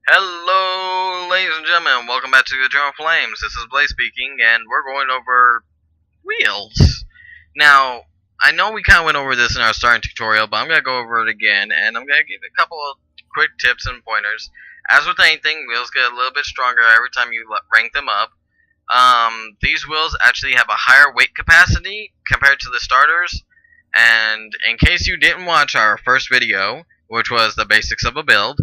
Hello, ladies and gentlemen. Welcome back to the Eternal Flames. This is Blaze speaking, and we're going over wheels. Now, I know we kind of went over this in our starting tutorial, but I'm going to go over it again, and I'm going to give a couple of quick tips and pointers. As with anything, wheels get a little bit stronger every time you rank them up. These wheels actually have a higher weight capacity compared to the starters, and in case you didn't watch our first video, which was the basics of a build,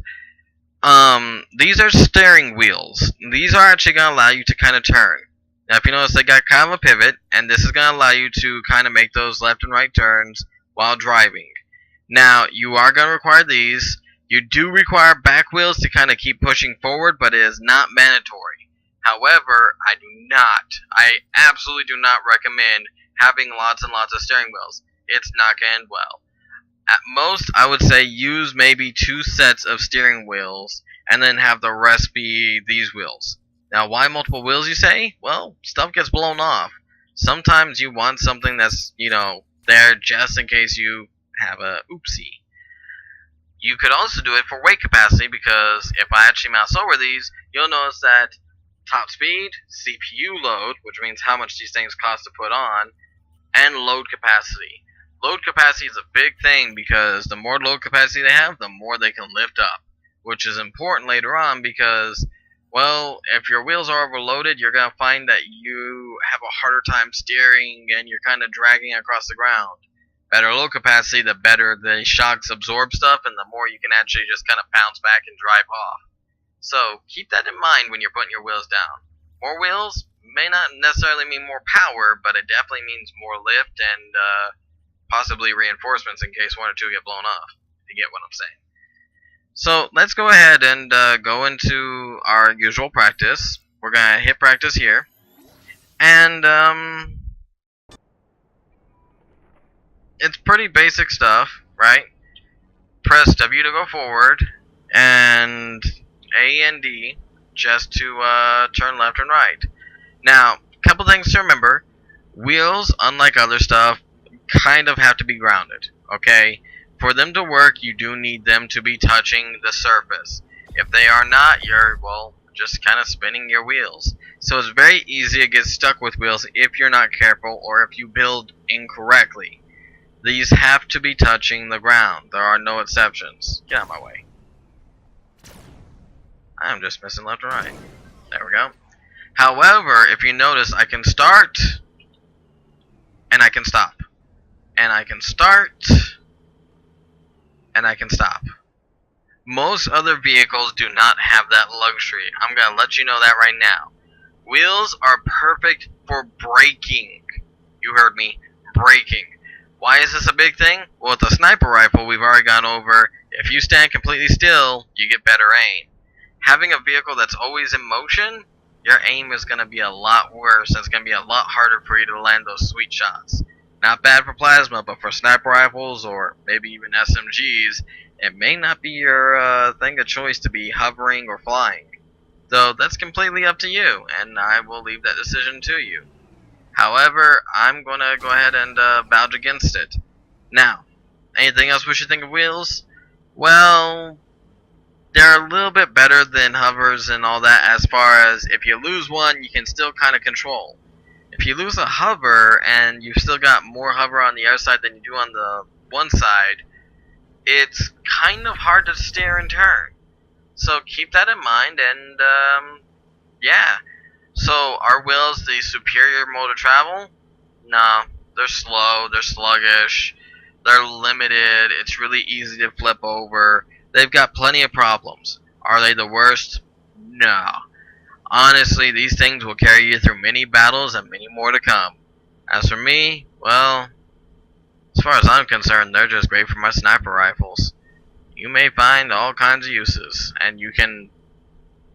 these are steering wheels. These are actually going to allow you to kind of turn. Now, if you notice, they got kind of a pivot, and this is going to allow you to kind of make those left and right turns while driving. Now, you are going to require these. You do require back wheels to kind of keep pushing forward, but it is not mandatory. However, I absolutely do not recommend having lots and lots of steering wheels. It's not going to end well. At most, I would say use maybe 2 sets of steering wheels and then have the rest be these wheels. Now, why multiple wheels, you say? Well, stuff gets blown off. Sometimes you want something that's, there just in case you have a oopsie. You could also do it for weight capacity, because if I actually mouse over these, you'll notice that top speed, CPU load, which means how much these things cost to put on, and load capacity. Load capacity is a big thing, because the more load capacity they have, the more they can lift up, which is important later on because, well, if your wheels are overloaded, you're going to find that you have a harder time steering and you're kind of dragging across the ground. Better load capacity, the better the shocks absorb stuff, and the more you can actually just kind of bounce back and drive off. So keep that in mind when you're putting your wheels down. More wheels may not necessarily mean more power, but it definitely means more lift and possibly reinforcements in case 1 or 2 get blown off, if you get what I'm saying. So let's go ahead and go into our usual practice. We're going to hit practice here. And it's pretty basic stuff, right? Press W to go forward, and A and D just to turn left and right. Now, a couple things to remember. Wheels, unlike other stuff, kind of have to be grounded, okay? For them to work, you do need them to be touching the surface. If they are not, you're, well, just kind of spinning your wheels. So it's very easy to get stuck with wheels if you're not careful or if you build incorrectly. These have to be touching the ground. There are no exceptions. Get out of my way. I'm just missing left and right. There we go. However, if you notice, I can start and I can stop. And I can start, and I can stop. Most other vehicles do not have that luxury. I'm going to let you know that right now. Wheels are perfect for braking. You heard me, braking. Why is this a big thing? Well, with a sniper rifle, we've already gone over, if you stand completely still, you get better aim. Having a vehicle that's always in motion, your aim is going to be a lot worse, and it's going to be a lot harder for you to land those sweet shots. Not bad for plasma, but for sniper rifles or maybe even SMGs, it may not be your thing of choice to be hovering or flying. Though that's completely up to you, and I will leave that decision to you. However, I'm going to go ahead and vouch against it. Now, anything else we should think of wheels? Well, they're a little bit better than hovers and all that, as far as if you lose one, you can still kind of control. If you lose a hover and you've still got more hover on the other side than you do on the one side, it's kind of hard to steer and turn. So keep that in mind, and yeah. So are wheels the superior mode of travel? No, they're slow, they're sluggish, they're limited, it's really easy to flip over. They've got plenty of problems. Are they the worst? No. Honestly, these things will carry you through many battles and many more to come. As for me, well, as far as I'm concerned, they're just great for my sniper rifles. You may find all kinds of uses, and you can,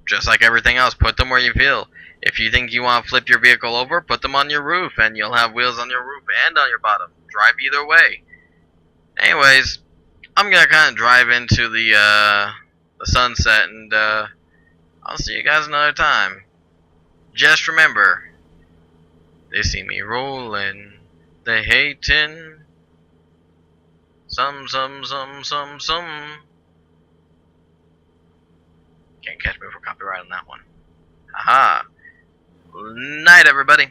just like everything else, put them where you feel. If you think you want to flip your vehicle over, put them on your roof, and you'll have wheels on your roof and on your bottom. Drive either way. Anyways, I'm going to kind of drive into the sunset, and I'll see you guys another time. Just remember, they see me rolling, they hatin'. Some. Can't catch me for copyright on that one. Haha. Night, everybody.